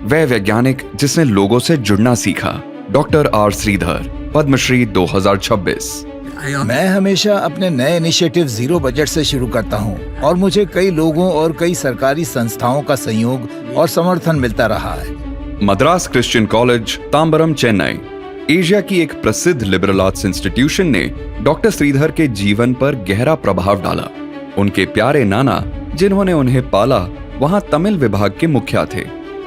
वह वैज्ञानिक जिसने लोगों से जुड़ना सीखा, डॉक्टर आर श्रीधर, पद्मश्री 2026। मैं हमेशा अपने नए इनिशिएटिव जीरो बजट से शुरू करता हूं और मुझे कई लोगों और कई सरकारी संस्थाओं का सहयोग और समर्थन मिलता रहा है। Madras Christian college, Tambaram, Chennai, Asia की एक प्रसिद्ध लिबरल आर्ट्स इंस्टीट्यूशन ने डॉक्टर श्रीधर के जीवन पर गहरा प्रभाव डाला। उनके प्यारे नाना, जिन्होंने उन्हें पाला, वहां तमिल विभाग के मुखिया थे।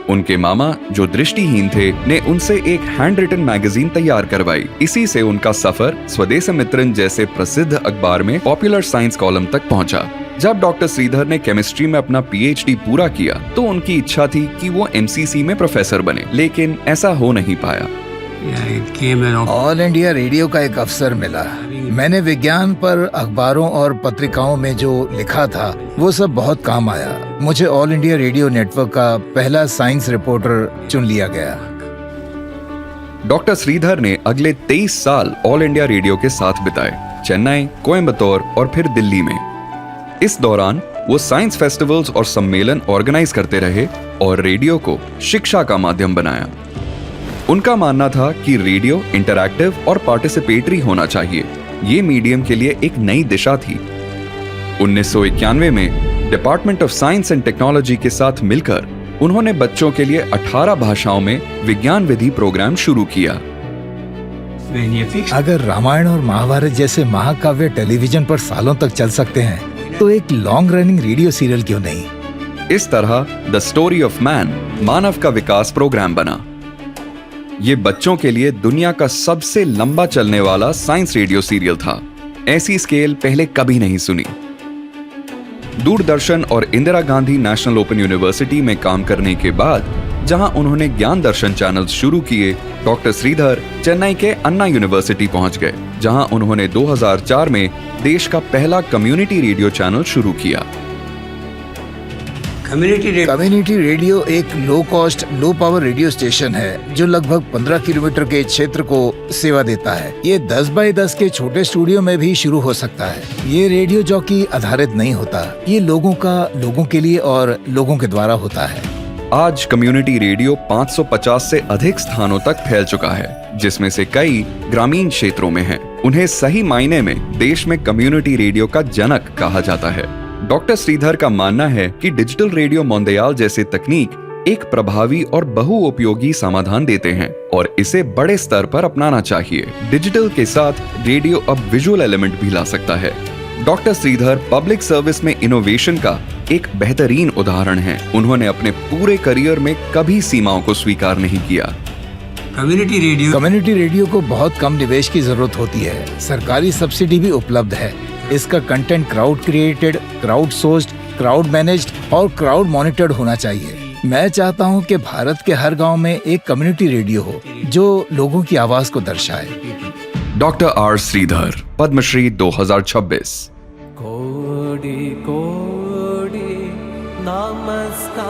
उनके मामा, जो दृष्टिहीन थे, ने उनसे एक हैंड रिटन मैगजीन तैयार करवाई। इसी से उनका सफर स्वदेशमित्रन जैसे प्रसिद्ध अखबार में पॉपुलर साइंस कॉलम तक पहुंचा। जब डॉक्टर श्रीधर ने केमिस्ट्री में अपना पीएचडी पूरा किया तो उनकी इच्छा थी कि वो एमसीसी में प्रोफेसर बने, लेकिन ऐसा हो नहीं पाया। ऑल इंडिया रेडियो का एक अवसर मिला। मैंने विज्ञान पर अखबारों और पत्रिकाओं में जो लिखा था वो सब बहुत काम आया। मुझे ऑल इंडिया रेडियो नेटवर्क का पहला साइंस रिपोर्टर चुन लिया गया। डॉक्टर श्रीधर ने अगले 23 साल ऑल इंडिया रेडियो के साथ बिताए, चेन्नई, कोयम्बतौर और फिर दिल्ली में। इस दौरान वो साइंस फेस्टिवल्स और सम्मेलन ऑर्गेनाइज करते रहे और रेडियो को शिक्षा का माध्यम बनाया। उनका मानना था कि रेडियो इंटरैक्टिव और पार्टिसिपेटरी होना चाहिए। ये मीडियम के लिए एक नई दिशा थी। 1991 में department of science and technology के साथ मिलकर उन्होंने बच्चों के लिए 18 भाषाओं में विज्ञान विधि प्रोग्राम शुरू किया। अगर रामायण और महाभारत जैसे महाकाव्य टेलीविजन पर सालों तक चल सकते हैं तो एक लॉन्ग रनिंग रेडियो सीरियल क्यों नहीं? इस तरह द स्टोरी ऑफ मैन, मानव का विकास प्रोग्राम बना। ये बच्चों के लिए दुनिया का सबसे लंबा चलने वाला साइंस रेडियो सीरियल था। ऐसी स्केल पहले कभी नहीं सुनी। दूरदर्शन और Indira Gandhi national open university में काम करने के बाद जहां उन्होंने ज्ञान दर्शन चैनल्स शुरू किए, डॉक्टर श्रीधर चेन्नई के अन्ना यूनिवर्सिटी पहुंच गए, जहां उन्होंने 2004 में देश का पहला कम्युनिटी रेडियो चैनल शुरू किया। कम्युनिटी रेडियो एक low cost, low power radio station है जो लगभग 15 किलोमीटर के क्षेत्र को सेवा देता है। ये 10 बाय 10 के छोटे स्टूडियो में भी शुरू हो सकता है। ये रेडियो जॉकी आधारित नहीं होता, ये लोगों के लिए और लोगों के द्वारा होता है। आज कम्युनिटी रेडियो 550 से अधिक स्थानों तक फैल चुका है, जिसमें से कई ग्रामीण क्षेत्रों में हैं। उन्हें सही मायने में देश में कम्युनिटी रेडियो का जनक कहा जाता है। डॉक्टर श्रीधर का मानना है कि डिजिटल रेडियो मोंदियाल जैसे तकनीक एक प्रभावी और बहुउपयोगी समाधान देते हैं और इसे बड़े स्तर पर अपनाना चाहिए। डिजिटल के साथ रेडियो अब विजुअल एलिमेंट भी ला सकता है। डॉक्टर श्रीधर पब्लिक सर्विस में इनोवेशन का एक बेहतरीन उदाहरण है। उन्होंने अपने पूरे करियर में कभी सीमाओं को स्वीकार नहीं किया। कम्युनिटी रेडियो को बहुत कम निवेश की जरूरत होती है। सरकारी सब्सिडी भी उपलब्ध है। इसका content crowd created, crowd sourced, crowd managed और क्राउड मॉनिटर्ड होना चाहिए। मैं चाहता हूं कि भारत के हर गांव में एक कम्युनिटी रेडियो हो जो लोगों की आवाज को दर्शाए। Doctor R Sridhar, Padmashri 2026। कोटि कोटि नमस्कार।